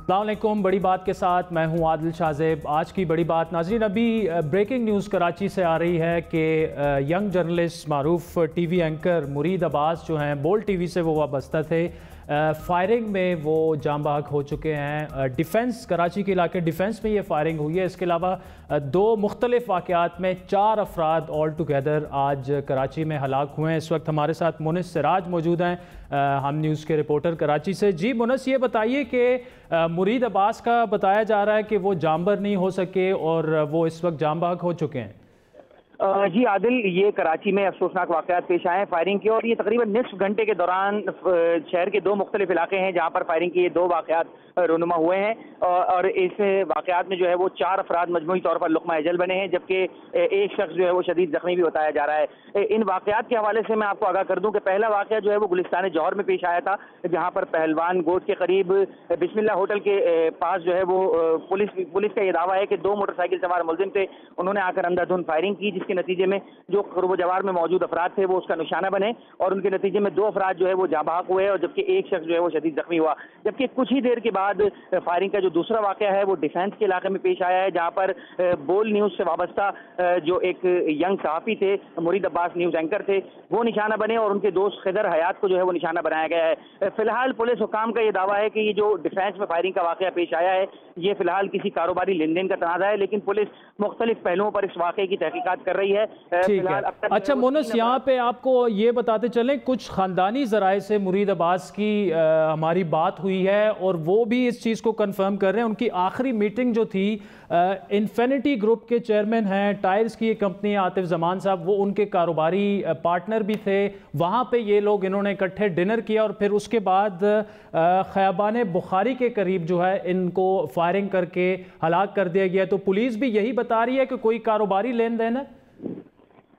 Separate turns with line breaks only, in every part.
السلام علیکم۔ بڑی بات کے ساتھ میں ہوں عادل شاہزیب۔ آج کی بڑی بات ناظرین، ابھی بریکنگ نیوز کراچی سے آ رہی ہے کہ ینگ جرنلسٹ معروف ٹی وی اینکر مرید عباس جو ہیں بولٹ ٹی وی سے وہ وابستہ تھے، فائرنگ میں وہ جاں بحق ہو چکے ہیں۔ ڈیفنس کراچی کے علاقے ڈیفنس میں یہ فائرنگ ہوئی ہے۔ اس کے علاوہ دو مختلف واقعات میں 4 افراد آل ٹوگیدر آج کراچی میں ہلاک ہوئے ہیں۔ اس وقت ہمارے ساتھ مونس سراج موجود ہیں، ہم نیوز کے رپورٹر کراچی سے۔ جی مونس، یہ بتائیے کہ مرید عباس کا بتایا جا رہا ہے کہ وہ جانبر نہیں ہو سکے اور وہ اس وقت جاں بحق ہو چکے ہیں۔
جی عادل، یہ کراچی میں افسوسناک واقعات پیش آئے ہیں فائرنگ کے، اور یہ تقریباً نصف گھنٹے کے دوران شہر کے 2 مختلف علاقے ہیں جہاں پر فائرنگ کے 2 واقعات رونما ہوئے ہیں، اور اس واقعات میں جو ہے وہ 4 افراد مجموعی طور پر لقمہ اجل بنے ہیں، جبکہ ایک شخص جو ہے وہ شدید زخمی بھی بتایا جا رہا ہے۔ ان واقعات کے حوالے سے میں آپ کو آگاہ کر دوں کہ پہلا واقعہ جو ہے وہ گلستان جوہر میں پیش آیا تھا، جہاں پر پہلوان گوٹ کے قریب بسم اللہ ہوٹل کے پاس جو ہے وہ پولیس کا یہ دعویٰ ہے کہ 2 موٹر سائیکل سوار ملزم تھے، انہوں نے آ کر اندھا دھند فائرنگ کی، جس کے نتیجے میں جو قرب و جوار میں موجود افراد تھے وہ اس کا نشانہ بنے، اور ان کے نتیجے میں 2 افراد جو ہے وہ جاں بحق ہوئے، اور جبکہ ایک شخص جو ہے وہ شدید زخمی ہوا۔ جبکہ کچھ ہی دیر کے بعد فائرنگ کا جو دوسرا واقعہ ہے وہ ڈیفنس کے علاقے میں پیش آیا ہے، جہاں پر بول نیوز سے وابستہ جو ایک ینگ صحافی تھے، مرید عباس نیوز اینکر تھے، وہ نشانہ بنے، اور ان کے دوست خضر حیات کو جو ہے وہ نشانہ بنایا گیا ہے۔ فی الحال پولیس حکام کا یہ دعویٰ ہے کہ یہ جو ڈیفنس میں فائرنگ کا واقعہ پیش آیا ہے یہ فی الحال کسی کاروباری لین دین کا تنازع ہے، لیکن پولیس مختلف پہلوؤں پر اس واقعے کی تحقیقات کر رہی ہے۔
اچھا مونس، یہاں پہ آپ کو یہ بتاتے چلیں، کچھ خاندانی ذرائع سے مرید عباس کی ہماری بات ہوئی ہے اور وہ بھی اس چیز کو کنفرم کر رہے ہیں۔ ان کی آخری میٹنگ جو تھی انفینٹی گروپ کے چیئرمین ہیں، ٹائرز کی کمپنی عاطف زمان صاحب، وہ ان کے کاروباری پارٹنر بھی تھے، وہاں پہ یہ لوگ انہوں نے اکٹھے ڈنر کیا، اور پھر اس کے بعد خیابان بخاری کے قریب جو ہے ان کو فائرنگ کر کے ہلاک کر دیا گیا۔ تو پولیس بھی یہی بتا رہی ہے کہ کوئی کاروباری لین دین ہے؟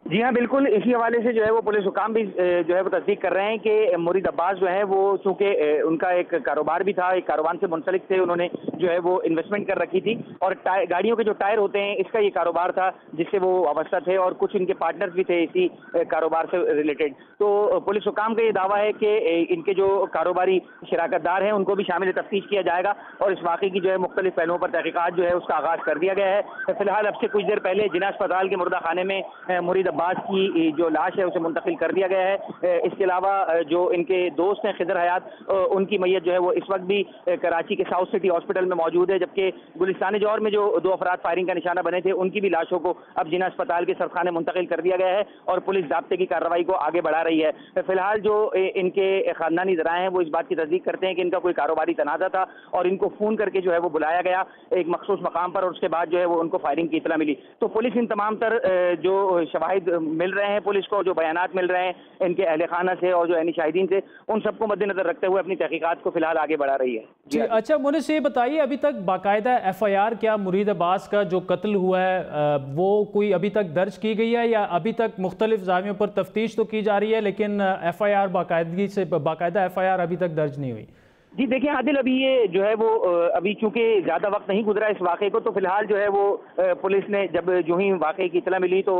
جی ہاں بالکل، اسی حوالے سے جو ہے وہ پولیس حکام بھی جو ہے وہ تصدیق کر رہے ہیں کہ مرید عباس جو ہے وہ چونکہ ان کا ایک کاروبار بھی تھا، ایک کاروبار سے منسلک تھے، انہوں نے جو ہے وہ انویسٹمنٹ کر رکھی تھی، اور گاڑیوں کے جو ٹائر ہوتے ہیں اس کا یہ کاروبار تھا جس سے وہ وابستہ تھے، اور کچھ ان کے پارٹنرز بھی تھے اسی کاروبار سے ریلیٹڈ۔ تو پولیس حکام کا یہ دعویٰ ہے کہ ان کے جو کاروباری شراکت دار ہیں ان کو بھی شامل تفتیش کیا جائے گا، اور اس واقعے کی جو ہے مختلف پہلوؤں پر تحقیقات جو ہے اس کا آغاز کر دیا گیا ہے۔ فی الحال اب سے کچھ دیر پہلے جناح اسپتال کے مردہ خانے میں مرید عباس کی جو لاش ہے اسے منتقل کر دیا گیا ہے۔ اس کے علاوہ جو ان کے دوست ہیں خضر حیات، ان کی میت جو ہے وہ اس وقت بھی کراچی کے ساؤتھ سٹی ہاسپٹل میں موجود ہے، جبکہ گلستان جوہر میں جو 2 افراد فائرنگ کا نشانہ بنے تھے ان کی بھی لاشوں کو اب جناح اسپتال کے سرخانے منتقل کر دیا گیا ہے، اور پولیس ضابطے کی کارروائی کو آگے بڑھا رہی ہے۔ فی الحال جو ان کے خاندانی ذرائع ہیں وہ اس بات کی تصدیق کرتے ہیں کہ ان کا کوئی کاروباری تنازع تھا، اور ان کو فون کر کے جو ہے وہ بلایا گیا ایک مخصوص مقام پر، اور اس کے بعد جو ہے وہ ان کو فائرنگ کی اطلاع ملی۔ تو پولیس ان تمام تر جو شواہد مل رہے ہیں پولیس کو، جو بیانات مل رہے ہیں ان کے اہل خانہ سے اور جو عینی شاہدین سے، ان سب کو مد نظر رکھتے ہوئے اپنی تحقیقات کو فی الحال آگے بڑھا رہی ہے۔
جی اچھا مونس، یہ بتائیے ابھی تک باقاعدہ FIR کیا مرید عباس کا جو قتل ہوا ہے وہ کوئی ابھی تک درج کی گئی ہے، یا ابھی تک مختلف زاویوں پر تفتیش تو کی جا رہی ہے لیکن FIR باقاعدہ FIR ابھی تک درج نہیں ہوئی؟
جی دیکھیں عادل، ابھی یہ جو ہے وہ ابھی چونکہ زیادہ وقت نہیں گزرا اس واقعے کو، تو فی الحال جو ہے وہ پولیس نے جب جو ہی واقعے کی اطلاع ملی تو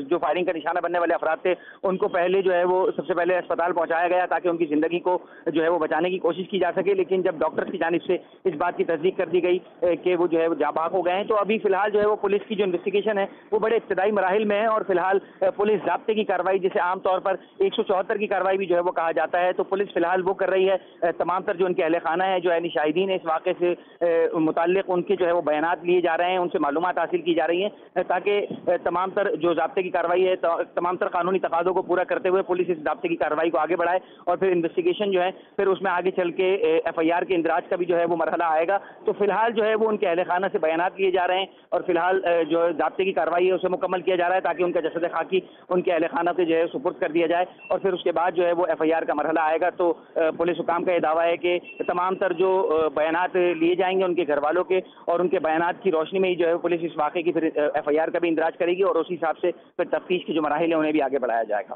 جو فائرنگ کا نشانہ بننے والے افراد تھے ان کو پہلے جو ہے وہ سب سے پہلے اسپتال پہنچایا گیا تاکہ ان کی زندگی کو جو ہے وہ بچانے کی کوشش کی جا سکے، لیکن جب ڈاکٹر کی جانب سے اس بات کی تصدیق کر دی گئی کہ وہ جو ہے وہ جاں بحق ہو گئے ہیں، تو ابھی فی الحال جو ہے وہ پولیس کی جو انویسٹیگیشن ہے وہ بڑے ابتدائی مراحل میں ہے، اور فی الحال پولیس ضابطے کی کارروائی جسے عام طور پر 174 کی کارروائی بھی جو ہے وہ کہا جاتا ہے، تو پولیس فی الحال وہ کر رہی ہے۔ تمام تر جو ان کے اہل خانہ ہیں، جو شاہدین اس واقعے سے متعلق ان کے جو ہے وہ بیانات لیے جا رہے ہیں، ان سے معلومات حاصل کی جا رہی ہیں، تاکہ تمام تر جو ضابطے کی کارروائی ہے، تمام تر قانونی تقاضوں کو پورا کرتے ہوئے پولیس اس ضابطے کی کارروائی کو آگے بڑھائے، اور پھر انویسٹیگیشن جو ہے پھر اس میں آگے چل کے FIR کے اندراج کا بھی جو ہے وہ مرحلہ آئے گا۔ تو فی الحال جو ہے وہ ان کے اہل خانہ سے بیانات لیے جا رہے ہیں، اور فی الحال جو ضابطے کی کارروائی ہے اسے مکمل کیا جا رہا ہے تاکہ ان کا جسد خاکی ان کے اہل خانہ سے جو ہے سپرد کر دیا جائے، اور پھر اس کے بعد جو ہے وہ FIR کا مرحلہ آئے گا۔ تو پولیس حکام کا یہ دعویٰ ہے کہ تمام تر جو بیانات لیے جائیں گے ان کے گھر والوں کے، اور ان کے بیانات کی روشنی میں ہی جو ہے پولیس اس واقعے کی پھر FIR کا بھی اندراج کرے گی، اور اسی حساب سے پھر تفتیش کے جو مراحل ہیں انہیں بھی آگے بڑھایا جائے گا۔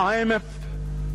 IMF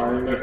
IMF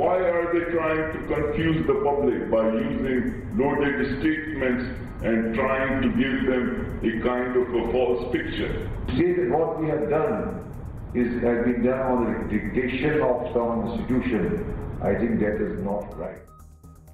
Why are they trying to confuse the public by using loaded statements and trying to give them a kind of a false picture?
Say that what we have done has been done on the dictation of some institution. I think that is not right.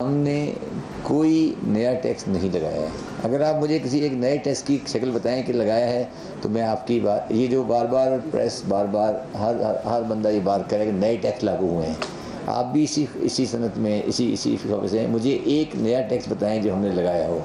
ہم نے کوئی نیا tax نہیں لگایا ہے. اگر آپ مجھے کسی ایک نئے ٹیکس کی شکل بتائیں کہ لگایا ہے تو میں آپ کی بات، یہ جو بار بار پریس بار ہر بندہ یہ بات کرے کہ نئے ٹیکس لاگو ہوئے ہیں، آپ بھی اسی صنعت میں اسی فوکس ہیں. مجھے ایک نیا ٹیکس بتائیں جو ہم نے لگایا ہو.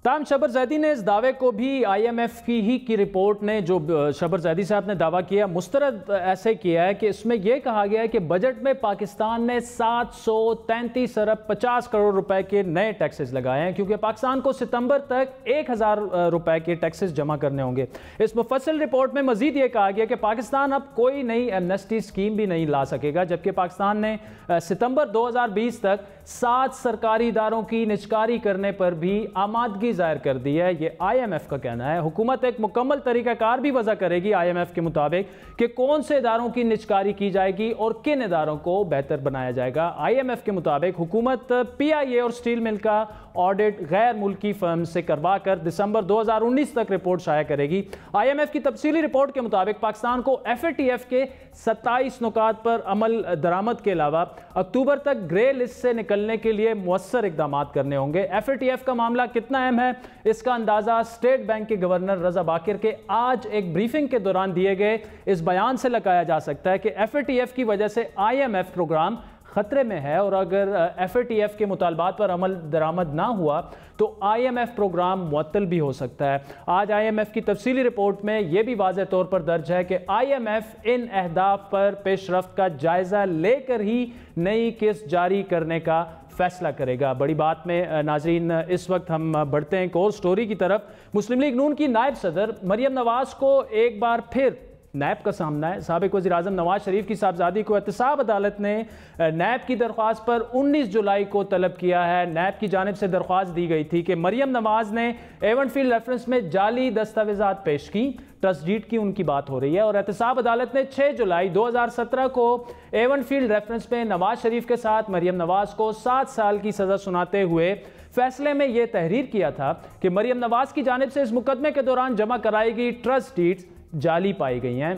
تاہم شبر زیدی نے اس دعوے کو بھی آئی ایم ایف کی رپورٹ نے، جو شبر زیدی صاحب نے دعویٰ کیا، مسترد ایسے کیا ہے کہ اس میں یہ کہا گیا ہے کہ بجٹ میں پاکستان نے 733 ارب 50 کروڑ روپے کے نئے ٹیکسز لگائے ہیں، کیونکہ پاکستان کو ستمبر تک 1000 روپے کے ٹیکسز جمع کرنے ہوں گے. اس مفصل رپورٹ میں مزید یہ کہا گیا کہ پاکستان اب کوئی نئی ایمنسٹی اسکیم بھی نہیں لا سکے گا، جبکہ پاکستان نے ستمبر 2020 تک 7 سرکاری اداروں کی نجکاری کرنے پر بھی آمادگی ظاہر کر دی ہے. یہ آئی ایم ایف کا کہنا ہے. حکومت ایک مکمل طریقہ کار بھی وضع کرے گی آئی ایم ایف کے مطابق کہ کون سے اداروں کی نجکاری کی جائے گی اور کن اداروں کو بہتر بنایا جائے گا. آئی ایم ایف کے مطابق حکومت پی آئی اے اور سٹیل مل کا آڈٹ غیر ملکی فرم سے کروا کر دسمبر 2019 تک رپورٹ شائع کرے گی. آئی ایم ایف کی تفصیلی رپورٹ کے مطابق پاکستان کو ایف اے ٹی ایف کے 27 نکات پر عمل درآمد کے علاوہ اکتوبر تک گرے لسٹ سے نکلنے کے لیے مؤثر اقدامات کرنے ہوں گے. ایف اے ٹی ایف کا معاملہ کتنا اہم ہے، اس کا اندازہ اسٹیٹ بینک کے گورنر رضا باقر کے آج ایک بریفنگ کے دوران دیے گئے اس بیان سے لگایا جا سکتا ہے کہ ایف اے ٹی ایف کی وجہ سے آئی ایم ایف پروگرام خطرے میں ہے، اور اگر ایف اے ٹی ایف کے مطالبات پر عمل درآمد نہ ہوا تو آئی ایم ایف پروگرام معطل بھی ہو سکتا ہے. آج آئی ایم ایف کی تفصیلی رپورٹ میں یہ بھی واضح طور پر درج ہے کہ آئی ایم ایف ان اہداف پر پیش رفت کا جائزہ لے کر ہی نئی قسط جاری کرنے کا فیصلہ کرے گا. بڑی بات میں ناظرین اس وقت ہم بڑھتے ہیں ایک اور سٹوری کی طرف. مسلم لیگ نون کی نائب صدر مریم نواز کو ایک بار پھر نیب کا سامنا ہے. سابق وزیر اعظم نواز شریف کی صاحبزادی کو احتساب عدالت نے نیب کی درخواست پر 19 جولائی کو طلب کیا ہے. نیب کی جانب سے درخواست دی گئی تھی کہ مریم نواز نے ایونٹ فیلڈ ریفرنس میں جعلی دستاویزات پیش کی. ٹرسٹ ڈیڈ کی ان کی بات ہو رہی ہے، اور احتساب عدالت نے 6 جولائی 2017 کو ایونٹ فیلڈ ریفرنس میں نواز شریف کے ساتھ مریم نواز کو 7 سال کی سزا سناتے ہوئے فیصلے میں یہ تحریر کیا تھا کہ مریم نواز کی جانب سے اس مقدمے کے دوران جمع کرائی گئی ٹرسٹ ڈیڈز جعلی پائی گئی ہیں،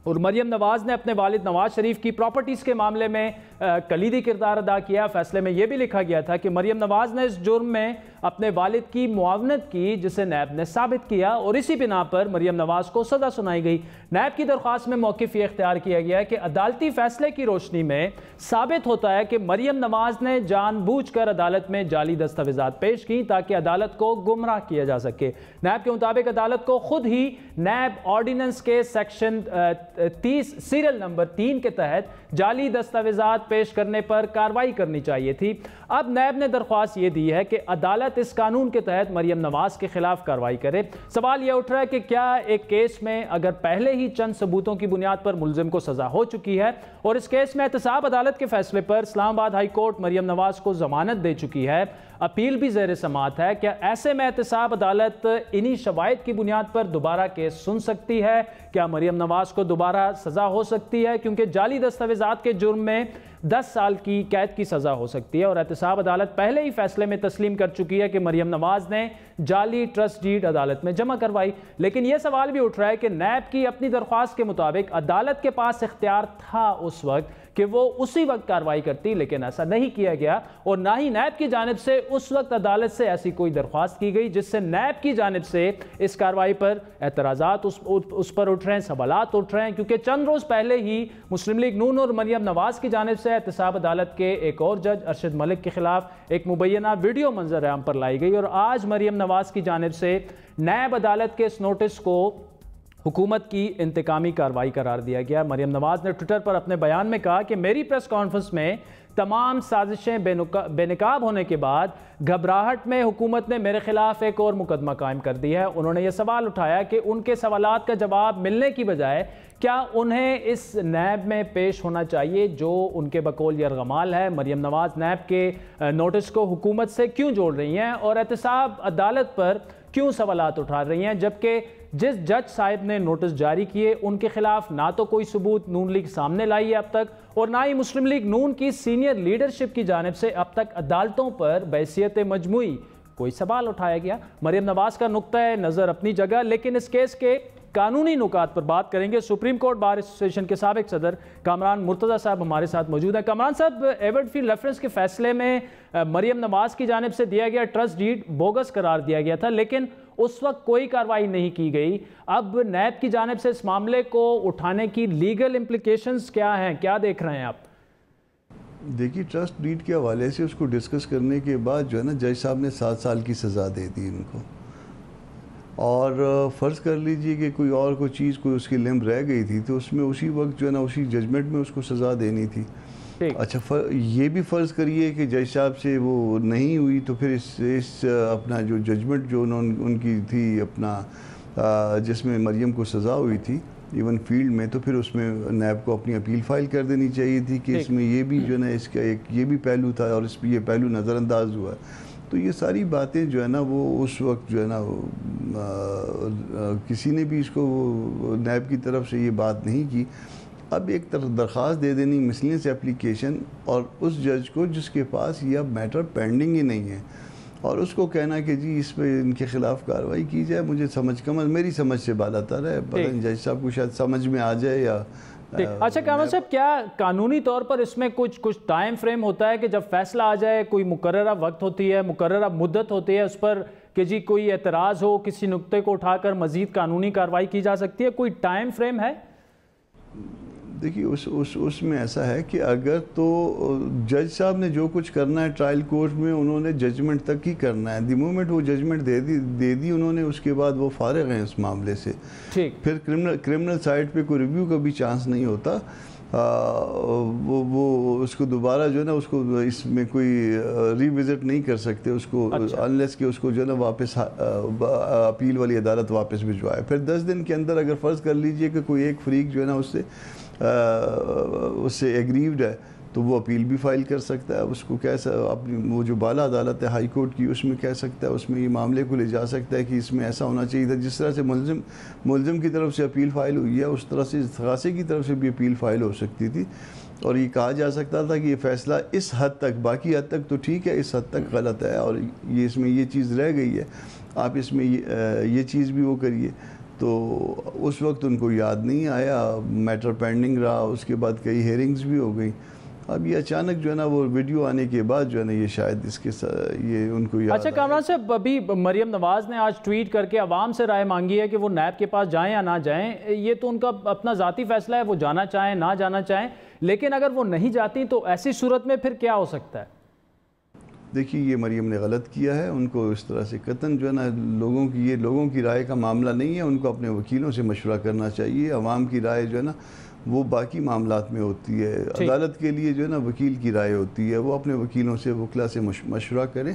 اور مریم نواز نے اپنے والد نواز شریف کی پراپرٹیز کے معاملے میں کلیدی کردار ادا کیا. فیصلے میں یہ بھی لکھا گیا تھا کہ مریم نواز نے اس جرم میں اپنے والد کی معاونت کی، جسے نیب نے ثابت کیا، اور اسی بنا پر مریم نواز کو سزا سنائی گئی. نیب کی درخواست میں موقف یہ اختیار کیا گیا ہے کہ عدالتی فیصلے کی روشنی میں ثابت ہوتا ہے کہ مریم نواز نے جان بوجھ کر عدالت میں جعلی دستاویزات پیش کی تاکہ عدالت کو گمراہ کیا جا سکے. نیب کے مطابق عدالت کو خود ہی نیب آرڈیننس کے سیکشن 30 سیریل نمبر 3 کے تحت جعلی دستاویزات پیش کرنے پر کارروائی کرنی چاہیے تھی. اب نیب نے درخواست یہ دی ہے کہ عدالت اس قانون کے تحت مریم نواز کے خلاف کارروائی کرے. سوال یہ اٹھ رہا ہے کہ کیا ایک کیس میں اگر پہلے ہی چند ثبوتوں کی بنیاد پر ملزم کو سزا ہو چکی ہے، اور اس کیس میں احتساب عدالت کے فیصلے پر اسلام آباد ہائی کورٹ مریم نواز کو ضمانت دے چکی ہے، اپیل بھی زیر سماعت ہے، کیا ایسے میں احتساب عدالت انہی شواہد کی بنیاد پر دوبارہ کیس سن سکتی ہے؟ کیا مریم نواز کو دوبارہ سزا ہو سکتی ہے؟ کیونکہ جعلی دستاویزات کے جرم میں 10 سال کی قید کی سزا ہو سکتی ہے، اور احتساب عدالت پہلے ہی فیصلے میں تسلیم کر چکی ہے کہ مریم نواز نے جعلی ٹرسٹ ڈیڈ عدالت میں جمع کروائی. لیکن یہ سوال بھی اٹھ رہا ہے کہ نیب کی اپنی درخواست کے مطابق عدالت کے پاس اختیار تھا اس وقت کہ وہ اسی وقت کارروائی کرتی، لیکن ایسا نہیں کیا گیا، اور نہ ہی نیب کی جانب سے اس وقت عدالت سے ایسی کوئی درخواست کی گئی جس سے نیب کی جانب سے اس کارروائی پر اعتراضات اس پر اٹھ رہے ہیں، سوالات اٹھ رہے ہیں، کیونکہ چند روز پہلے ہی مسلم لیگ نون اور مریم نواز کی جانب سے احتساب عدالت کے ایک اور جج ارشد ملک کے خلاف ایک مبینہ ویڈیو منظر عام پر لائی گئی، اور آج مریم نواز کی جانب سے نیب عدالت کے اس نوٹس کو حکومت کی انتقامی کارروائی قرار دیا گیا. مریم نواز نے ٹویٹر پر اپنے بیان میں کہا کہ میری پریس کانفرنس میں تمام سازشیں بے نقاب ہونے کے بعد گھبراہٹ میں حکومت نے میرے خلاف ایک اور مقدمہ قائم کر دی ہے. انہوں نے یہ سوال اٹھایا کہ ان کے سوالات کا جواب ملنے کی بجائے کیا انہیں اس نیب میں پیش ہونا چاہیے جو ان کے بقول یرغمال ہے. مریم نواز نیب کے نوٹس کو حکومت سے کیوں جوڑ رہی ہیں اور احتساب عدالت پر کیوں سوالات اٹھا رہی ہیں، جبکہ جس جج صاحب نے نوٹس جاری کیے ان کے خلاف نہ تو کوئی ثبوت نون لیگ سامنے لائی ہے اب تک، اور نہ ہی مسلم لیگ نون کی سینئر لیڈرشپ کی جانب سے اب تک عدالتوں پر بحیثیت مجموعی کوئی سوال اٹھایا گیا. مریم نواز کا نقطہ نظر اپنی جگہ، لیکن اس کیس کے قانونی نکات پر بات کریں گے. سپریم کورٹ بار ایسوسیشن کے سابق صدر کامران مرتضیٰ صاحب ہمارے ساتھ موجود ہیں. کامران صاحب، ایورڈ فیلڈ ریفرنس کے فیصلے میں مریم نواز کی جانب سے دیا گیا ٹرسٹ ڈیڈ بوگس قرار دیا گیا تھا، لیکن اس وقت کوئی کارروائی نہیں کی گئی. اب نیب کی جانب سے اس معاملے کو اٹھانے کی لیگل امپلیکیشنز کیا ہیں، کیا دیکھ رہے ہیں آپ؟
دیکھیے، ٹرسٹ ڈیڈ کے حوالے سے اس کو ڈسکس کرنے کے بعد جو ہے نا جج صاحب نے 7 سال کی سزا دے دی ان کو. اور فرض کر لیجئے کہ کوئی اور کوئی چیز کوئی اس کی لمب رہ گئی تھی تو اس میں اسی وقت جو ہے نا اسی ججمنٹ میں اس کو سزا دینی تھی. اچھا، یہ بھی فرض کریے کہ جج صاحب سے وہ نہیں ہوئی تو پھر اس اپنا جو ججمنٹ جو ان کی تھی اپنا جس میں مریم کو سزا ہوئی تھی ایون فیلڈ میں، تو پھر اس میں نیب کو اپنی اپیل فائل کر دینی چاہیے تھی کہ اس میں یہ بھی جو ہے نا اس کا ایک یہ بھی پہلو تھا اور اس پہ یہ پہلو نظر انداز ہوا. تو یہ ساری باتیں جو ہے نا وہ اس وقت جو ہے نا کسی نے بھی اس کو نیب کی طرف سے یہ بات نہیں کی. اب ایک درخواست دے دینی مسلینس اپلیکیشن اور اس جج کو جس کے پاس یہ اب میٹر پینڈنگ ہی نہیں ہے اور اس کو کہنا کہ جی اس پہ ان کے خلاف کارروائی کی جائے، مجھے میری سمجھ سے بالا تر ہے. پتہ نہیں جج صاحب کو شاید سمجھ میں آ جائے یا
اچھا کامران صاحب، کیا قانونی طور پر اس میں کچھ ٹائم فریم ہوتا ہے کہ جب فیصلہ آ جائے، کوئی مقررہ وقت ہوتی ہے، مقررہ مدت ہوتی ہے اس پر کہ جی کوئی اعتراض ہو، کسی نقطے کو اٹھا کر مزید قانونی کارروائی کی جا سکتی ہے؟ کوئی ٹائم فریم ہے؟
دیکھیے اس میں ایسا ہے کہ اگر تو جج صاحب نے جو کچھ کرنا ہے ٹرائل کورٹ میں انہوں نے ججمنٹ تک ہی کرنا ہے. دی مومنٹ وہ ججمنٹ دے دی انہوں نے، اس کے بعد وہ فارغ ہیں اس معاملے سے. پھر کرمنل سائٹ پہ کوئی ریویو کا بھی چانس نہیں ہوتا. وہ اس کو دوبارہ جو ہے نا اس کو اس میں کوئی ری وزٹ نہیں کر سکتے اس کو انلیس کہ اس کو جو ہے نا واپس اپیل والی عدالت واپس بھجوائے. پھر 10 دن کے اندر اگر فرض کر لیجئے کہ کوئی ایک فریق جو ہے نا اس سے ایگریوڈ ہے تو وہ اپیل بھی فائل کر سکتا ہے. اس کو کیسا اپنی وہ جو بالا عدالت ہے ہائی کورٹ کی اس میں کہہ سکتا ہے، اس میں یہ معاملے کو لے جا سکتا ہے کہ اس میں ایسا ہونا چاہیے تھا. جس طرح سے ملزم کی طرف سے اپیل فائل ہوئی ہے اس طرح سے استغاثے کی طرف سے بھی اپیل فائل ہو سکتی تھی اور یہ کہا جا سکتا تھا کہ یہ فیصلہ اس حد تک، باقی حد تک تو ٹھیک ہے، اس حد تک غلط ہے اور یہ اس میں یہ چیز رہ گئی ہے، آپ اس میں یہ چیز بھی وہ کریے. تو اس وقت ان کو یاد نہیں آیا، میٹر پینڈنگ رہا. اس کے بعد کئی ہیئرنگز بھی ہو گئی. اب یہ اچانک جو ہے نا وہ ویڈیو آنے کے بعد جو ہے نا یہ شاید اس کے یہ ان کو یاد.
اچھا کامران صاحب، ابھی مریم نواز نے آج ٹویٹ کر کے عوام سے رائے مانگی ہے کہ وہ نیب کے پاس جائیں یا نہ جائیں. یہ تو ان کا اپنا ذاتی فیصلہ ہے، وہ جانا چاہیں نہ جانا چاہیں، لیکن اگر وہ نہیں جاتی تو ایسی صورت میں پھر کیا ہو سکتا ہے؟
دیکھیے یہ مریم نے غلط کیا ہے، ان کو اس طرح سے قطعاً جو ہے نا لوگوں کی رائے کا معاملہ نہیں ہے. ان کو اپنے وکیلوں سے مشورہ کرنا چاہیے. عوام کی رائے جو ہے نا وہ باقی معاملات میں ہوتی ہے. عدالت کے لیے جو ہے نا وکیل کی رائے ہوتی ہے. وہ اپنے وکیلوں سے وکلا سے مشورہ کریں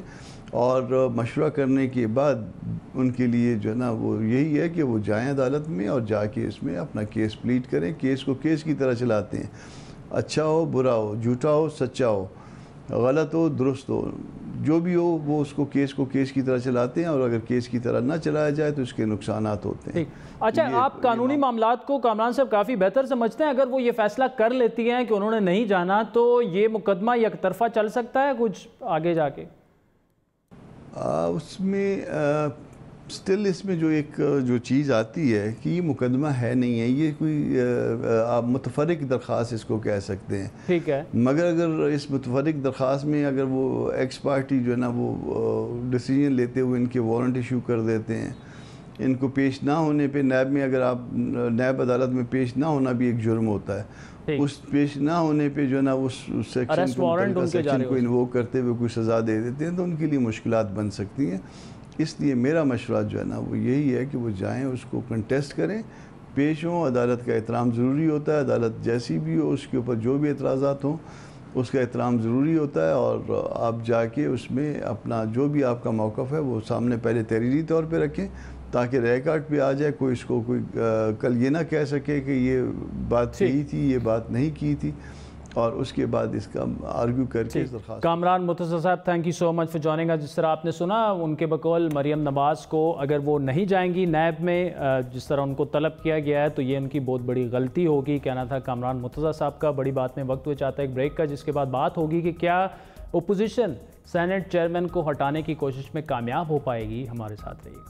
اور مشورہ کرنے کے بعد ان کے لیے جو ہے نا وہ یہی ہے کہ وہ جائیں عدالت میں اور جا کے اس میں اپنا کیس پلیٹ کریں. کیس کو کیس کی طرح چلاتے ہیں، اچھا ہو برا ہو، جھوٹا ہو سچا ہو، غلط ہو درست ہو، جو بھی ہو وہ اس کو کیس کی طرح چلاتے ہیں اور اگر کیس کی طرح نہ چلایا جائے تو اس کے نقصانات ہوتے ہیں.
اچھا، آپ قانونی معاملات کو کامران صاحب کافی بہتر سمجھتے ہیں. اگر وہ یہ فیصلہ کر لیتی ہیں کہ انہوں نے نہیں جانا تو یہ مقدمہ یک طرفہ چل سکتا ہے کچھ آگے جا کے؟
اس میں سٹل اس میں جو چیز آتی ہے کہ یہ مقدمہ ہے نہیں ہے، یہ کوئی آپ متفرق درخواست اس کو کہہ سکتے ہیں.
ٹھیک ہے،
مگر اگر اس متفرق درخواست میں اگر وہ ایکس پارٹی جو ہے نا وہ ڈیسیجن لیتے ہوئے ان کے وارنٹ ایشو کر دیتے ہیں، ان کو پیش نہ ہونے پہ نیب میں اگر آپ نیب عدالت میں پیش نہ ہونا بھی ایک جرم ہوتا ہے، اس پیش نہ ہونے پہ جو ہے نا اس سیکشن کو انووک کرتے ہوئے کوئی سزا دے دیتے ہیں تو ان کے لیے مشکلات بن سکتی ہیں. اس لیے میرا مشورہ جو ہے نا وہ یہی ہے کہ وہ جائیں، اس کو کنٹیسٹ کریں، پیش ہوں. عدالت کا احترام ضروری ہوتا ہے، عدالت جیسی بھی ہو اس کے اوپر جو بھی اعتراضات ہوں اس کا احترام ضروری ہوتا ہے اور آپ جا کے اس میں اپنا جو بھی آپ کا موقف ہے وہ سامنے پہلے تحریری طور پہ رکھیں تاکہ ریکارڈ پہ آ جائے. کوئی اس کو کوئی کل یہ نہ کہہ سکے کہ یہ بات صحیح تھی، یہ بات نہیں کی تھی اور اس کے بعد اس کا آرگیو کر کے درخواست.
Kamran Murtaza sahab, thank you so much for joining اس. جس طرح آپ نے سنا ان کے بقول مریم نواز کو اگر وہ نہیں جائیں گی نیب میں جس طرح ان کو طلب کیا گیا ہے تو یہ ان کی بہت بڑی غلطی ہوگی. کہنا تھا کامران مرتضیٰ صاحب کا. بڑی بات میں وقت ہوئے چاہتا ہے ایک بریک کا، جس کے بعد بات ہوگی کہ کیا اپوزیشن سینٹ چیئرمین کو ہٹانے کی کوشش میں کامیاب ہو پائے گی. ہمارے ساتھ رہیے.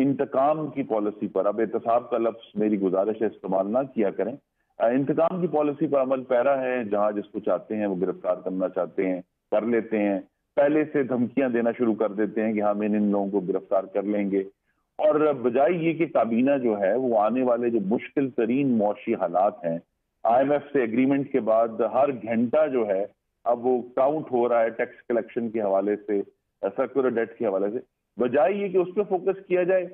انتقام کی پالیسی پر، اب احتساب کا لفظ میری گزارش ہے استعمال نہ کیا کریں، انتقام کی پالیسی پر عمل پیرا ہے، جہاں جس کو چاہتے ہیں وہ گرفتار کرنا چاہتے ہیں کر لیتے ہیں، پہلے سے دھمکیاں دینا شروع کر دیتے ہیں کہ ہم ان لوگوں کو گرفتار کر لیں گے، اور بجائے یہ کہ کابینہ جو ہے وہ آنے والے جو مشکل ترین معاشی حالات ہیں، آئی ایم ایف سے ایگریمنٹ کے بعد ہر گھنٹہ جو ہے اب وہ کاؤنٹ ہو رہا ہے ٹیکس کلیکشن کے حوالے سے، سرکولر ڈیٹ کے حوالے سے، بجائے یہ کہ اس پہ فوکس کیا جائے،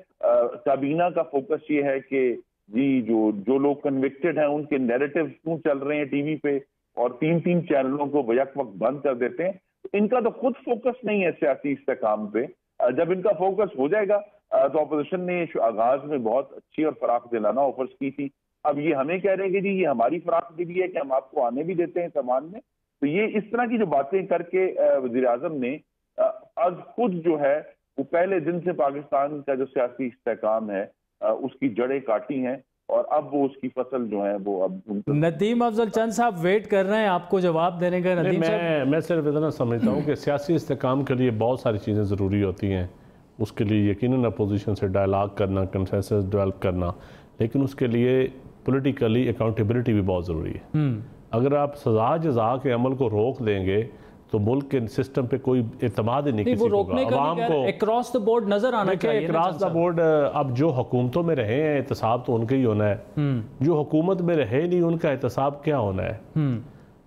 کابینہ کا فوکس یہ ہے کہ جی جو لوگ کنوکٹڈ ہیں ان کے نیریٹو کیوں چل رہے ہیں ٹی وی پہ اور 3 چینلوں کو بیک وقت بند کر دیتے ہیں، ان کا تو خود فوکس نہیں ہے سیاسی استحکام پہ، جب ان کا فوکس ہو جائے گا تو اپوزیشن نے آغاز میں بہت اچھی اور فراخ دلانہ آفرز کی تھی، اب یہ ہمیں کہہ رہے ہیں کہ جی یہ ہماری فراخ دلی ہے کہ ہم آپ کو آنے بھی دیتے ہیں سامان میں، تو یہ اس طرح کی جو باتیں کر کے وزیر اعظم نے از خود جو ہے وہ پہلے دن سے پاکستان کا جو سیاسی استحکام ہے اس کی جڑیں کاٹی ہیں، اور اب وہ اس کی فصل جو ہے وہ اب
ندیم افضل چند صاحب ویٹ کر رہے ہیں آپ کو جواب دینے کا۔ ندیم صاحب
میں صرف اتنا سمجھتا ہوں کہ سیاسی استحکام کے لیے بہت ساری چیزیں ضروری ہوتی ہیں، اس کے لیے یقیناً اپوزیشن سے ڈائلاگ کرنا، کنسنسس ڈیولپ کرنا، لیکن اس کے لیے پولیٹیکلی اکاؤنٹیبلٹی بھی بہت ضروری ہے۔ اگر آپ سزا جزا کے عمل کو روک دیں گے تو ملک کے سسٹم پہ کوئی اعتماد ہی نہیں کسی کو ہوگا، عوام کو
اکراس دا بورڈ نظر آنا چاہیے۔
اکراس دا بورڈ اب جو حکومتوں میں رہے ہیں احتساب تو ان کا ہی ہونا ہے، جو حکومت میں رہے نہیں ان کا احتساب کیا ہونا ہے؟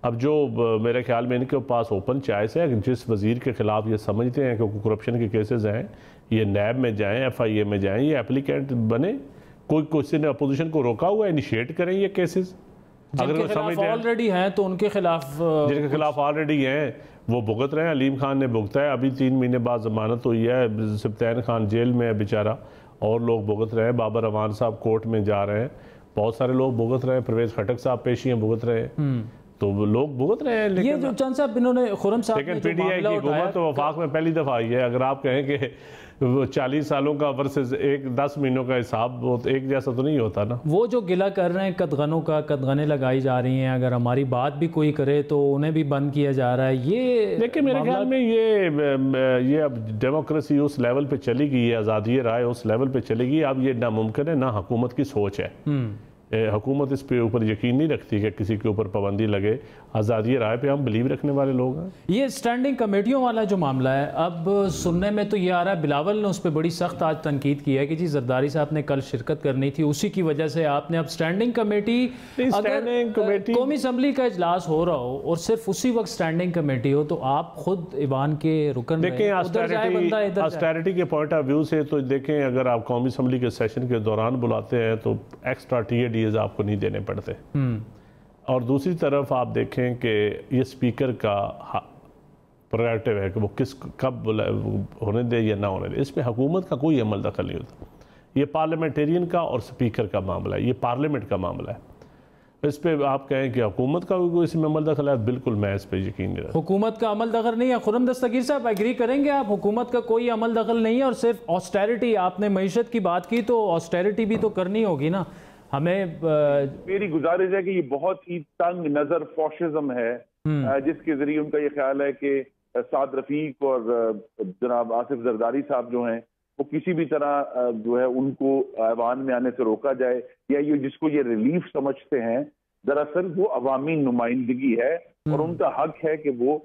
اب جو میرے خیال میں ان کے پاس اوپن چوائس ہے، جس وزیر کے خلاف یہ سمجھتے ہیں کہ کرپشن کے کیسز ہیں، یہ نیب میں جائیں، ایف آئی اے میں جائیں، یہ اپلیکینٹ بنے، کوئی کسی نے اپوزیشن کو روکا ہوا ہے، انیشیٹ کریں یہ کیسز،
جن کے خلاف آلریڈی ہیں تو ان کے خلاف،
جن کے خلاف آلریڈی ہیں وہ بھگت رہے ہیں۔ علیم خان نے بھگتا ہے، ابھی 3 مہینے بعد ضمانت ہوئی ہے، سبطین خان جیل میں ہے بیچارہ، اور لوگ بھگت رہے ہیں، بابر امان صاحب کورٹ میں جا رہے ہیں، بہت سارے لوگ بھگت رہے ہیں، پرویز خٹک صاحب پیشیاں بھگت رہے ہیں، تو لوگ بھگت رہے ہیں۔
یہ جو چند صاحب انہوں نے خرم صاحب نے
لیکن پی ٹی آئی کی حکومت تو وفاق میں پہلی دفعہ آئی ہے، اگر آپ کہیں کہ 40 سالوں کا ورسز 10 مہینوں کا حساب ایک جیسا تو نہیں ہوتا نا۔ وہ
جو گلہ کر رہے ہیں قدغنوں کا، قدغنیں لگائی جا رہی ہیں، اگر ہماری بات بھی کوئی کرے تو انہیں بھی بند کیا جا رہا ہے، یہ
دیکھیں میرے خیال میں یہ اب ڈیموکریسی اس لیول پہ چلی گئی ہے، آزادی رائے اس لیول پہ چلی گئی، اب یہ ناممکن ہے، نہ حکومت کی سوچ ہے، حکومت اس پہ اوپر یقین نہیں رکھتی کہ کسی کے اوپر پابندی لگے، آزادی رائے پہ ہم بلیو رکھنے والے لوگ ہیں۔
یہ سٹینڈنگ کمیٹیوں والا جو معاملہ ہے، اب سننے میں تو یہ آ رہا ہے، بلاول نے اس پہ بڑی سخت آج تنقید کی ہے کہ جی زرداری صاحب نے کل شرکت کرنی تھی، اسی کی وجہ سے آپ نے اب سٹینڈنگ کمیٹی، اگر قومی اسمبلی کا اجلاس ہو رہا ہو اور صرف اسی وقت سٹینڈنگ کمیٹی ہو تو آپ خود ایوان کے رکن رہے، ادھر جائے بندہ ادھر جائے۔
آسٹیرٹی کے پوائنٹ آف ویو سے تو دیکھیں، اگر آپ قومی اسمبلی کے سیشن کے دوران بلاتے ہیں تو ایکسٹرا ٹی اے ڈیز آپ کو نہیں دینے پڑتے، اور دوسری طرف آپ دیکھیں کہ یہ سپیکر کا پریروگیٹو ہے کہ وہ کب ہونے دے یا نہ ہونے دے، اس میں حکومت کا کوئی عمل دخل نہیں ہوتا، یہ پارلیمنٹیرین کا اور سپیکر کا معاملہ ہے، یہ پارلیمنٹ کا معاملہ ہے، اس پہ آپ کہیں کہ حکومت کا کوئی اس میں عمل دخل ہے، بالکل میں اس پہ یقین نہیں رہا۔
حکومت کا عمل دخل نہیں ہے، خرم دستگیر صاحب ایگری کریں گے آپ، حکومت کا کوئی عمل دخل نہیں ہے، اور صرف آسٹیرٹی، آپ نے معیشت کی بات کی تو آسٹیرٹی بھی تو کرنی ہوگی نا ہمیں۔
میری گزارش ہے کہ یہ بہت ہی تنگ نظر فاشزم ہے، جس کے ذریعے ان کا یہ خیال ہے کہ سعد رفیق اور جناب آصف زرداری صاحب جو ہیں وہ کسی بھی طرح جو ہے ان کو ایوان میں آنے سے روکا جائے، یا یہ جس کو یہ ریلیف سمجھتے ہیں، دراصل وہ عوامی نمائندگی ہے، اور ان کا حق ہے کہ وہ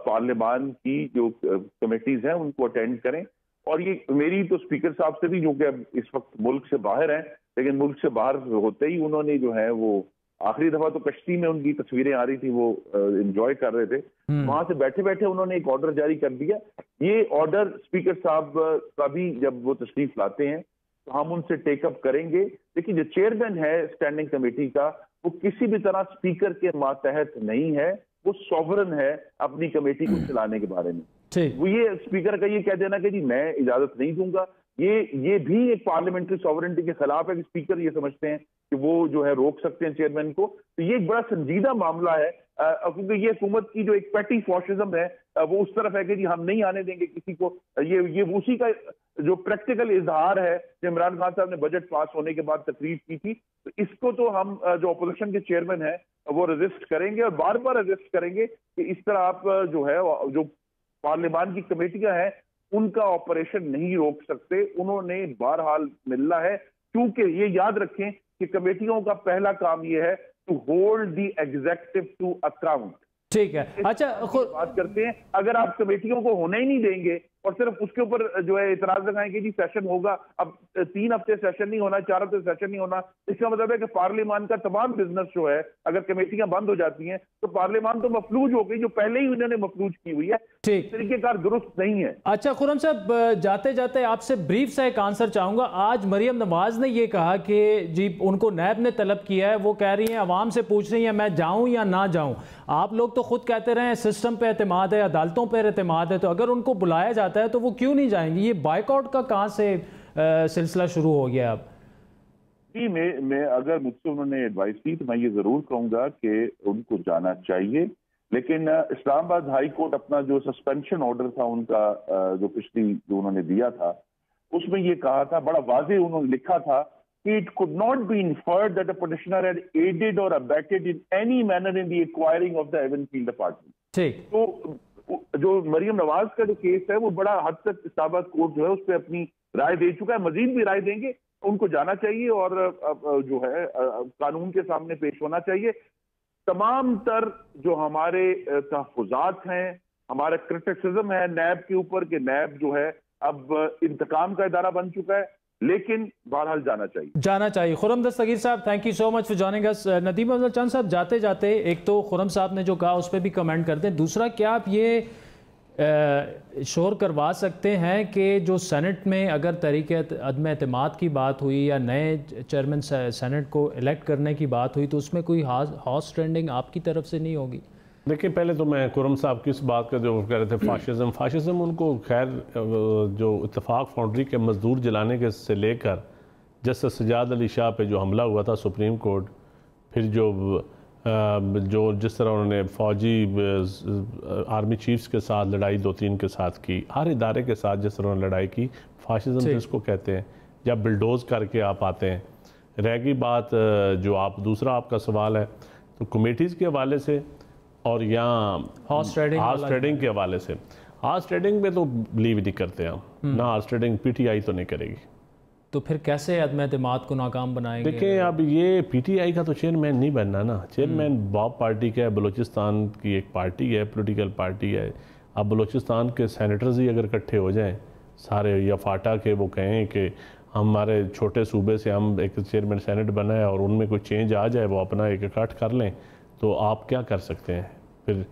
پارلیمان کی جو کمیٹیز ہیں ان کو اٹینڈ کریں، اور یہ میری تو اسپیکر صاحب سے بھی، جو کہ اب اس وقت ملک سے باہر ہیں، لیکن ملک سے باہر ہوتے ہی انہوں نے جو ہے وہ آخری دفعہ تو کشتی میں ان کی تصویریں آ رہی تھی، وہ انجوائے کر رہے تھے، وہاں سے بیٹھے بیٹھے انہوں نے ایک آرڈر جاری کر دیا۔ یہ آرڈر اسپیکر صاحب کا بھی جب وہ تشریف لاتے ہیں تو ہم ان سے ٹیک اپ کریں گے، لیکن جو چیئرمین ہے اسٹینڈنگ کمیٹی کا وہ کسی بھی طرح اسپیکر کے ماتحت نہیں ہے، وہ سوورن ہے اپنی کمیٹی کو چلانے کے بارے میں۔ وہ یہ اسپیکر کا یہ کہہ دینا کہ جی میں اجازت نہیں دوں گا، یہ بھی ایک پارلیمنٹری سوورنٹی کے خلاف ہے کہ اسپیکر یہ سمجھتے ہیں کہ وہ جو ہے روک سکتے ہیں چیئرمین کو، تو یہ ایک بڑا سنجیدہ معاملہ ہے، کیونکہ یہ حکومت کی جو ایک پیٹی فاشزم ہے وہ اس طرف ہے کہ جی ہم نہیں آنے دیں گے کسی کو، یہ اسی کا جو پریکٹیکل اظہار ہے کہ عمران خان صاحب نے بجٹ پاس ہونے کے بعد تقریر کی تھی، تو اس کو تو ہم جو اپوزیشن کے چیئرمین ہیں وہ ریزسٹ کریں گے، اور بار بار ریزسٹ کریں گے کہ اس طرح آپ جو ہے جو پارلیمان کی کمیٹیاں ہیں ان کا آپریشن نہیں روک سکتے. انہوں نے بہرحال ملنا ہے، کیونکہ یہ یاد رکھیں کہ کمیٹیوں کا پہلا کام یہ ہے to hold the executive to account.
ٹھیک ہے. اچھا
بات کرتے ہیں، اگر آپ کمیٹیوں کو ہونے ہی نہیں دیں گے اور صرف اس کے اوپر جو ہے اعتراض لگائیں گے جی سیشن ہوگا، اب 3 ہفتے سیشن نہیں ہونا، 4 ہفتے سیشن نہیں ہونا، اس کا مطلب ہے کہ پارلیمان کا تمام بزنس جو ہے اگر کمیٹیاں بند ہو جاتی ہیں تو پارلیمان تو مفلوج ہو گئی، جو پہلے ہی انہوں نے مفلوج کی ہوئی ہے.
ٹھیک،
طریقہ کار درست نہیں ہے.
اچھا خرم صاحب، جاتے جاتے آپ سے بریف سا ایک آنسر چاہوں گا. آج مریم نواز نے یہ کہا کہ جی ان کو نیب نے طلب کیا ہے، وہ کہہ رہی ہیں عوام سے پوچھ رہی ہیں میں جاؤں یا نہ جاؤں. آپ لوگ تو خود کہتے رہے ہیں سسٹم پہ اعتماد ہے، عدالتوں پہ اعتماد ہے، تو اگر ان کو بلایا جاتا ہے تو وہ کیوں نہیں جائیں گے؟ یہ بائیک آؤٹ کا کہاں سے سلسلہ شروع ہو گیا اب؟
جی میں اگر مجھ سے انہوں نے ایڈوائز کی تو میں یہ ضرور کہوں گا کہ ان کو جانا چاہیے، لیکن اسلام آباد ہائی کورٹ اپنا جو سسپینشن آرڈر تھا ان کا جو جو انہوں نے دیا تھا، اس میں یہ کہا تھا، بڑا واضح انہوں نے لکھا تھا کہ it could not be inferred that a petitioner had aided or abetted in any manner in the acquiring of the Evanfield apartment.
ٹھیک.
تو جو مریم نواز کا جو کیس ہے وہ بڑا حد تک اسلام آباد کورٹ جو ہے اس پہ اپنی رائے دے چکا ہے، مزید بھی رائے دیں گے. ان کو جانا چاہیے اور جو ہے قانون کے سامنے پیش ہونا چاہیے. تمام تر جو ہمارے تحفظات ہیں، ہمارا کرٹیسزم ہے نیب کے اوپر کہ نیب جو ہے اب انتقام کا ادارہ بن چکا ہے، لیکن بہرحال جانا چاہیے. Khurram Dastgir sahab, thank you so much for joining اس. ندیم افضل چند صاحب، جاتے جاتے ایک تو خرم صاحب نے جو کہا اس پہ بھی کمنٹ کرتے ہیں، دوسرا کیا آپ یہ شور کروا سکتے ہیں کہ جو سینٹ میں اگر تحریک عدم اعتماد کی بات ہوئی یا نئے چیئرمین سینٹ کو الیکٹ کرنے کی بات ہوئی تو اس میں کوئی ہاؤس ٹرینڈنگ آپ کی طرف سے نہیں ہوگی؟
دیکھیں، پہلے تو میں خرم صاحب کی اس بات کا جو کہہ رہے تھے فاشزم ان کو خیر جو اتفاق فاؤنڈری کے مزدور جلانے کے سے لے کر جسٹس سجاد علی شاہ پہ جو حملہ ہوا تھا سپریم کورٹ، پھر جو جس طرح انہوں نے فوجی آرمی چیفز کے ساتھ لڑائی 2-3 کے ساتھ کی، ہر ادارے کے ساتھ جس طرح انہوں نے لڑائی کی، فاشزم اس کو کہتے ہیں. جب بلڈوز کر کے آپ آتے ہیں. رہ گئی بات جو دوسرا آپ کا سوال ہے تو کمیٹیز کے حوالے سے اور یہاں ہارس ٹریڈنگ کے حوالے سے، ہارس ٹریڈنگ میں تو بلیو نہیں کرتے ہم، نہ horse trading P T I تو نہیں کرے گی.
تو پھر کیسے عدم اعتماد کو ناکام بنائیں گے؟
دیکھیں، اب یہ پی ٹی آئی کا تو چیئرمین نہیں بننا نا. چیئرمین باب پارٹی کا ہے، بلوچستان کی ایک پارٹی ہے، پولیٹیکل پارٹی ہے. اب بلوچستان کے سینیٹرز ہی اگر اکٹھے ہو جائیں سارے، یا فاٹا کے وہ کہیں کہ ہمارے چھوٹے صوبے سے ہم ایک چیئرمین سینٹ بنا ہے اور ان میں کوئی چینج آ جائے، وہ اپنا ایک اکٹھ کر لیں، تو آپ کیا کر سکتے ہیں؟ پھر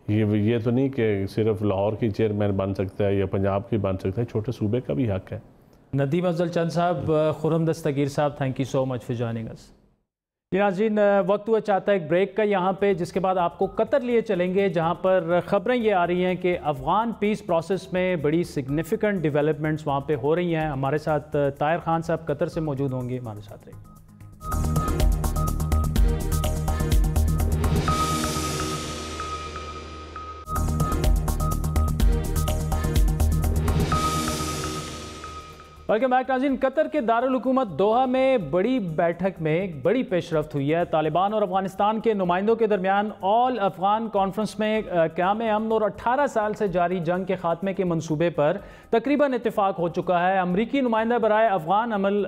یہ تو نہیں کہ صرف لاہور کی چیئرمین بن سکتا ہے یا پنجاب کی بن سکتا ہے، چھوٹے صوبے کا بھی حق ہے.
ندیم افضل چند صاحب، Khurram Dastgir sahab, thank you so much for joining اس. ناظرین، وقت ہوا چاہتا ہے ایک بریک کا یہاں پہ، جس کے بعد آپ کو قطر لیے چلیں گے، جہاں پر خبریں یہ آ رہی ہیں کہ افغان پیس پروسیس میں بڑی سگنیفیکنٹ ڈیولپمنٹس وہاں پہ ہو رہی ہیں. ہمارے ساتھ طاہر خان صاحب قطر سے موجود ہوں گے، ہمارے ساتھ رہیے. ویلکم بیک ناظرین. قطر کے دارالحکومت دوحہ میں بڑی بیٹھک میں بڑی پیش رفت ہوئی ہے. طالبان اور افغانستان کے نمائندوں کے درمیان آل افغان کانفرنس میں قیام امن اور 18 سال سے جاری جنگ کے خاتمے کے منصوبے پر تقریباً اتفاق ہو چکا ہے. امریکی نمائندہ برائے افغان عمل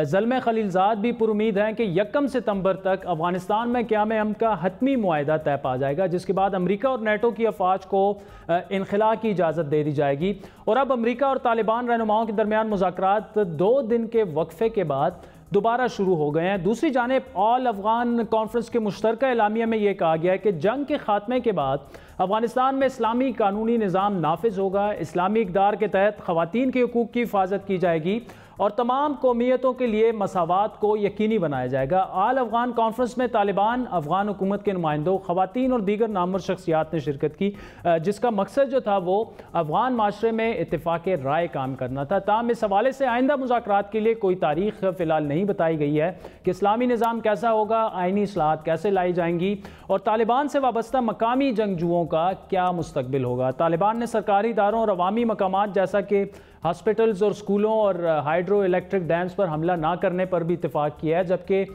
زلمہ خلیلزاد بھی پر امید ہیں کہ 1 ستمبر تک افغانستان میں قیام امن کا حتمی معاہدہ طے پا جائے گا، جس کے بعد امریکہ اور نیٹو کی افواج کو انخلاء کی اجازت دے دی جائے گی. اور اب امریکہ اور طالبان رہنماؤں کے درمیان مذاکرات 2 دن کے وقفے کے بعد دوبارہ شروع ہو گئے ہیں. دوسری جانب آل افغان کانفرنس کے مشترکہ اعلامیہ میں یہ کہا گیا ہے کہ جنگ کے خاتمے کے بعد افغانستان میں اسلامی قانونی نظام نافذ ہوگا، اسلامی اقدار کے تحت خواتین کے حقوق کی حفاظت کی جائے گی اور تمام قومیتوں کے لیے مساوات کو یقینی بنایا جائے گا. آل افغان کانفرنس میں طالبان، افغان حکومت کے نمائندوں، خواتین اور دیگر نامور شخصیات نے شرکت کی، جس کا مقصد جو تھا وہ افغان معاشرے میں اتفاق رائے قائم کرنا تھا. تاہم اس حوالے سے آئندہ مذاکرات کے لیے کوئی تاریخ فی الحال نہیں بتائی گئی ہے کہ اسلامی نظام کیسا ہوگا، آئینی اصلاحات کیسے لائی جائیں گی اور طالبان سے وابستہ مقامی جنگجوؤں کا کیا مستقبل ہوگا. طالبان نے سرکاری اداروں اور عوامی مقامات جیسا کہ ہاسپٹلز اور اسکولوں اور ہائیڈرو الیکٹرک ڈیمز پر حملہ نہ کرنے پر بھی اتفاق کیا ہے، جبکہ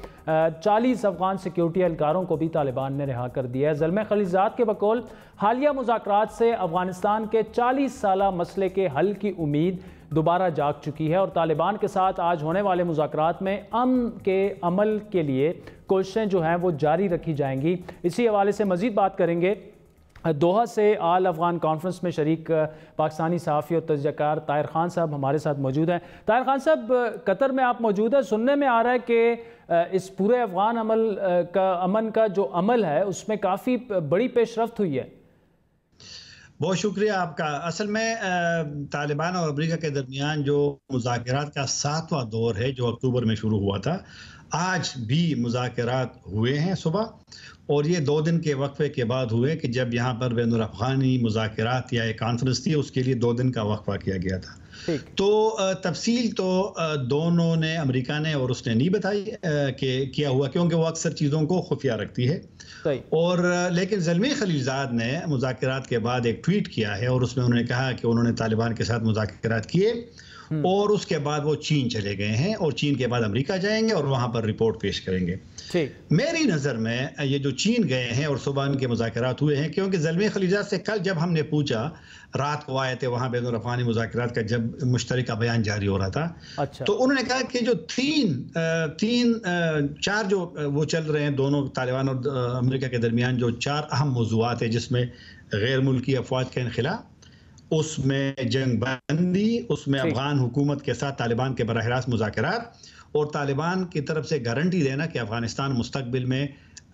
40 افغان سیکیورٹی اہلکاروں کو بھی طالبان نے رہا کر دیا ہے۔ زلمے خلیلزاد کے بقول حالیہ مذاکرات سے افغانستان کے 40 سالہ مسئلے کے حل کی امید دوبارہ جاگ چکی ہے، اور طالبان کے ساتھ آج ہونے والے مذاکرات میں امن کے عمل کے لیے کوششیں جو ہیں وہ جاری رکھی جائیں گی۔ اسی حوالے سے مزید بات کریں گے۔ دوحہ سے آل افغان کانفرنس میں شریک پاکستانی صحافی اور تجزیہ کار طاہر خان صاحب ہمارے ساتھ موجود ہیں۔ طاہر خان صاحب، قطر میں آپ موجود ہیں، سننے میں آ رہا ہے کہ اس پورے افغان امن کا جو عمل ہے اس میں کافی بڑی پیش رفت ہوئی ہے۔
بہت شکریہ آپ کا۔ اصل میں طالبان اور امریکہ کے درمیان جو مذاکرات کا 7واں دور ہے جو اکتوبر میں شروع ہوا تھا، آج بھی مذاکرات ہوئے ہیں صبح، اور یہ 2 دن کے وقفے کے بعد ہوئے کہ جب یہاں پر بین الافغانی مذاکرات یا ایک کانفرنس تھی، اس کے لیے 2 دن کا وقفہ کیا گیا تھا۔ تو تفصیل تو دونوں نے، امریکہ نے اور اس نے نہیں بتائی کہ کیا ہوا، کیونکہ وہ اکثر چیزوں کو خفیہ رکھتی ہے۔ اور لیکن زلمے خلیلزاد نے مذاکرات کے بعد ایک ٹویٹ کیا ہے، اور اس میں انہوں نے کہا کہ انہوں نے طالبان کے ساتھ مذاکرات کیے اور اس کے بعد وہ چین چلے گئے ہیں، اور چین کے بعد امریکہ جائیں گے اور وہاں پر رپورٹ پیش کریں گے۔ میری نظر میں یہ جو چین گئے ہیں اور صبح ان کے مذاکرات ہوئے ہیں، کیونکہ زلمے خلیلزاد سے کل جب ہم نے پوچھا، رات کو آئے تھے وہاں بین الافغانی مذاکرات کا جب مشترکہ بیان جاری ہو رہا تھا، تو انہوں نے کہا کہ جو چار جو وہ چل رہے ہیں دونوں طالبان اور امریکہ کے درمیان، جو 4 اہم موضوعات ہیں، جس میں غیر ملکی افواج کا انخلا، اس میں جنگ بندی، اس میں افغان حکومت کے ساتھ طالبان کے براہ راست مذاکرات، اور طالبان کی طرف سے گارنٹی دینا کہ افغانستان مستقبل میں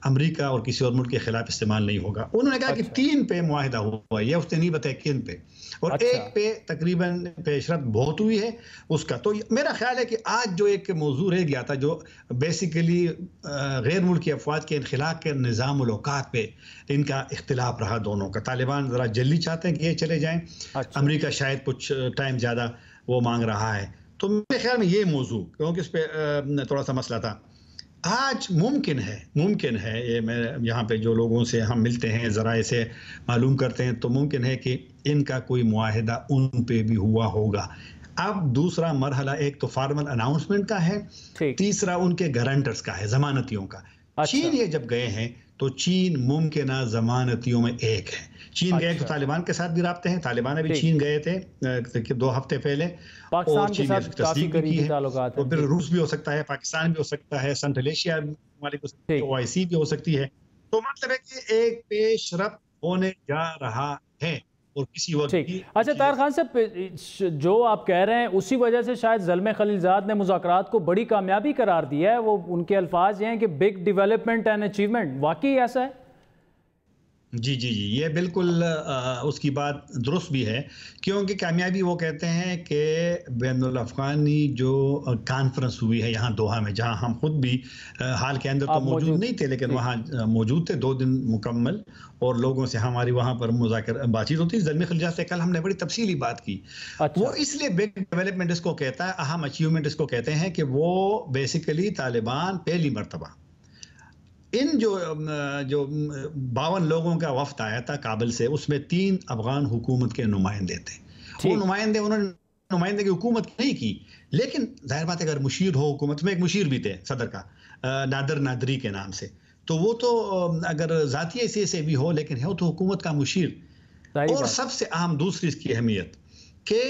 امریکہ اور کسی اور ملک کے خلاف استعمال نہیں ہوگا۔ انہوں نے کہا کہ 3 پہ معاہدہ ہوا، یہ اس نے نہیں بتایا کن پہ، اور 1 پہ تقریباً پیش رفت بہت ہوئی ہے اس کا۔ تو میرا خیال ہے کہ آج جو ایک موضوع رہ گیا تھا، جو بیسیکلی غیر ملکی افواج کے انخلا کے نظام الاوقات پہ ان کا اختلاف رہا دونوں کا۔ طالبان ذرا جلدی چاہتے ہیں کہ یہ چلے جائیں، امریکہ شاید کچھ ٹائم زیادہ وہ مانگ رہا ہے۔ تو میرے خیال میں یہ موضوع، کیونکہ اس پہ تھوڑا سا مسئلہ تھا، آج ممکن ہے یہ میں یہاں پہ جو لوگوں سے ہم ملتے ہیں، ذرائع سے معلوم کرتے ہیں، تو ممکن ہے کہ ان کا کوئی معاہدہ ان پہ بھی ہوا ہوگا۔ اب دوسرا مرحلہ ایک تو فارمل اناؤنسمنٹ کا ہے، تیسرا ان کے گارنٹرز کا ہے، ضمانتیوں کا۔ چین یہ جب گئے ہیں تو چین ممکنہ ضمانتیوں میں ایک ہے۔ چین گئے تو طالبان کے ساتھ بھی رابطے ہیں، طالبان ابھی چین گئے تھے 2 ہفتے پہلے،
پاکستان کے ساتھ کافی قریبی تعلقات ہیں،
اور پھر روس بھی ہو سکتا ہے، پاکستان بھی ہو سکتا ہے، سنٹرل ایشیا ممالک ہو سکتی ہے، OIC بھی ہو سکتی ہے۔ تو مطلب ہے کہ ایک پیش رفت ہونے جا رہا ہے، اور کسی وقت۔
اچھا طاہر خان صاحب، جو آپ کہہ رہے ہیں اسی وجہ سے شاید زلمے خلیلزاد نے مذاکرات کو بڑی کامیابی قرار دیا ہے، وہ ان کے الفاظ یہ ہیں کہ بگ ڈیولپمنٹ اینڈ اچیومنٹ، واقعی ایسا ہے؟
جی یہ بالکل اس کی بات درست بھی ہے، کیونکہ کامیابی وہ کہتے ہیں کہ بین الافغانی جو کانفرنس ہوئی ہے یہاں دوحہ میں، جہاں ہم خود بھی حال کے اندر تو موجود نہیں تھے، لیکن وہاں موجود تھے 2 دن مکمل، اور لوگوں سے ہماری وہاں پر بات چیت ہوتی ہے۔ زلمے خلیلزاد سے کل ہم نے بڑی تفصیلی بات کی۔ وہ اس لیے بگ ڈیولپمنٹ اس کو کہتا ہے، اہم اچیومنٹ اس کو کہتے ہیں، کہ وہ بیسیکلی طالبان پہلی مرتبہ ان جو 52 لوگوں کا وفد آیا تھا کابل سے، اس میں 3 افغان حکومت کے نمائندے تھے۔ وہ نمائندے، انہوں نے نمائندگی حکومت نہیں کی، لیکن ظاہر بات ہے اگر مشیر ہو حکومت میں، ایک مشیر بھی تھے صدر کا، نادر نادری کے نام سے، تو وہ تو اگر ذاتی حیثیت سے بھی ہو، لیکن ہے تو حکومت کا مشیر۔ اور سب سے اہم دوسری اس کی اہمیت کہ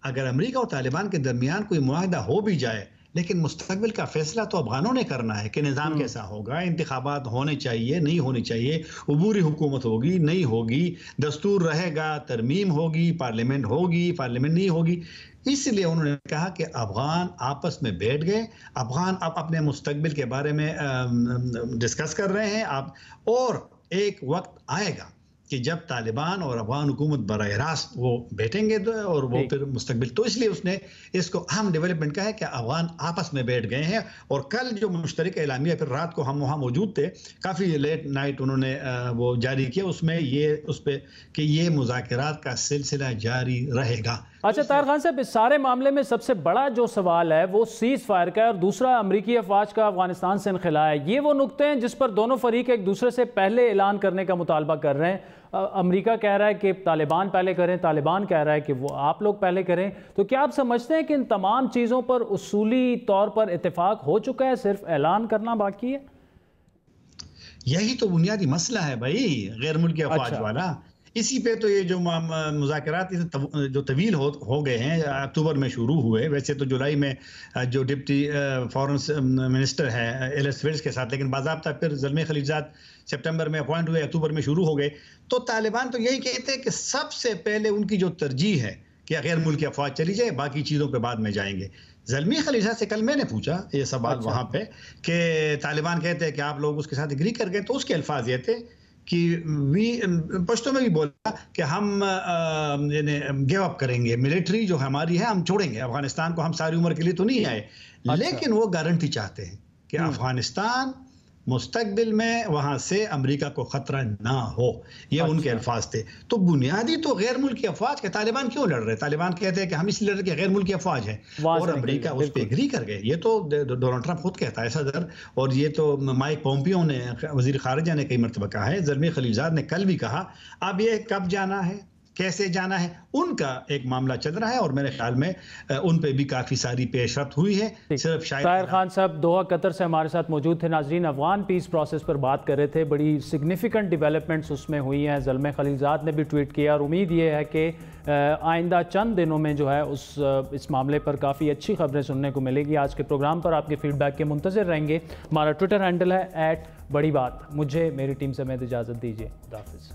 اگر امریکہ اور طالبان کے درمیان کوئی معاہدہ ہو بھی جائے، لیکن مستقبل کا فیصلہ تو افغانوں نے کرنا ہے کہ نظام کیسا ہوگا، انتخابات ہونے چاہیے نہیں ہونے چاہیے، عبوری حکومت ہوگی نہیں ہوگی، دستور رہے گا، ترمیم ہوگی، پارلیمنٹ ہوگی، پارلیمنٹ نہیں ہوگی۔ اس لیے انہوں نے کہا کہ افغان آپس میں بیٹھ گئے، افغان اب اپنے مستقبل کے بارے میں ڈسکس کر رہے ہیں، اور ایک وقت آئے گا کہ جب طالبان اور افغان حکومت براہ راست وہ بیٹھیں گے اور وہ پھر مستقبل، تو اس لیے اس نے اس کو اہم ڈیولپمنٹ کہا ہے کہ افغان آپس میں بیٹھ گئے ہیں۔ اور کل جو مشترکہ اعلامیہ، پھر رات کو ہم وہاں موجود تھے، کافی لیٹ نائٹ انہوں نے وہ جاری کیا، اس میں یہ اس پہ کہ یہ مذاکرات کا سلسلہ جاری رہے گا۔
اچھا طاہر خان صاحب، اس سارے معاملے میں سب سے بڑا جو سوال ہے وہ سیز فائر کا ہے، اور دوسرا امریکی افواج کا افغانستان سے انخلاء ہے۔ یہ وہ نقطے ہیں جس پر دونوں فریق ایک دوسرے سے پہلے اعلان کرنے کا مطالبہ کر رہے ہیں۔ امریکہ کہہ رہا ہے کہ طالبان پہلے کریں، طالبان کہہ رہا ہے کہ وہ آپ لوگ پہلے کریں۔ تو کیا آپ سمجھتے ہیں کہ ان تمام چیزوں پر اصولی طور پر اتفاق ہو چکا ہے، صرف اعلان کرنا باقی ہے؟
یہی تو بنیادی مسئلہ ہے بھائی، غیر ملکی افواج والا۔ اسی پہ تو یہ جو مذاکرات جو طویل ہو گئے ہیں، اکتوبر میں شروع ہوئے، ویسے تو جولائی میں جو ڈپٹی فارن منسٹر ہے ایلس ویلز کے ساتھ، لیکن باضابطہ پھر زلمے خلیلزاد سپٹمبر میں اپوائنٹ ہوئے، اکتوبر میں شروع ہو گئے۔ تو طالبان تو یہی کہتے ہیں کہ سب سے پہلے ان کی جو ترجیح ہے کہ غیر ملکی افواج چلی جائے، باقی چیزوں پہ بعد میں جائیں گے۔ زلمی خلیلزاد سے کل میں نے پوچھا یہ سوال وہاں پہ کہ طالبان کہتے ہیں کہ آپ لوگ اس کے ساتھ اگری کر گئے، تو اس کے الفاظ یہ تھے کہ پشتوں میں بھی بولا کہ ہم گیو اپ کریں گے، ملٹری جو ہماری ہے ہم چھوڑیں گے، افغانستان کو ہم ساری عمر کے لیے تو نہیں آئے، لیکن وہ گارنٹی چاہتے ہیں کہ افغانستان مستقبل میں وہاں سے امریکہ کو خطرہ نہ ہو، یہ ان کے الفاظ تھے۔ تو بنیادی تو غیر ملکی افواج کے طالبان کیوں لڑ رہے؟ طالبان کہتے ہیں کہ ہم اس لیے لڑ رہے کہ غیر ملکی افواج ہے، اور امریکہ اس پہ اگری کر گئے۔ یہ تو ڈونلڈ ٹرمپ خود کہتا ہے صدر، اور یہ تو مائک پومپیو نے وزیر خارجہ نے کئی مرتبہ کہا ہے، زلمی خلیلزاد نے کل بھی کہا۔ اب یہ کب جانا ہے، کیسے جانا ہے، ان کا ایک معاملہ چل رہا ہے، اور میرے خیال میں ان پہ بھی کافی ساری پیش رفت ہوئی ہے۔ صرف شاید
طاہر خان صاحب دوحہ قطر سے ہمارے ساتھ موجود تھے۔ ناظرین، افغان پیس پروسیس پر بات کر رہے تھے، بڑی سگنیفیکنٹ ڈیولپمنٹس اس میں ہوئی ہیں۔ زلمے خلیلزاد نے بھی ٹویٹ کیا، اور امید یہ ہے کہ آئندہ چند دنوں میں جو ہے اس معاملے پر کافی اچھی خبریں سننے کو ملے گی۔ آج کے پروگرام پر آپ کے فیڈ بیک کے منتظر رہیں گے۔ ہمارا ٹویٹر ہینڈل ہے @بڑی بات۔ مجھے میری ٹیم سمیت اجازت دیجیے، خدا حافظ۔